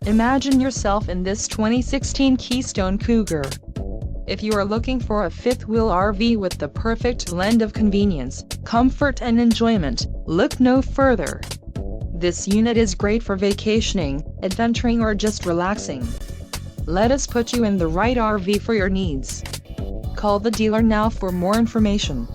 Imagine yourself in this 2016 Keystone Cougar. If you are looking for a fifth-wheel RV with the perfect blend of convenience, comfort and enjoyment, look no further. This unit is great for vacationing, adventuring or just relaxing. Let us put you in the right RV for your needs. Call the dealer now for more information.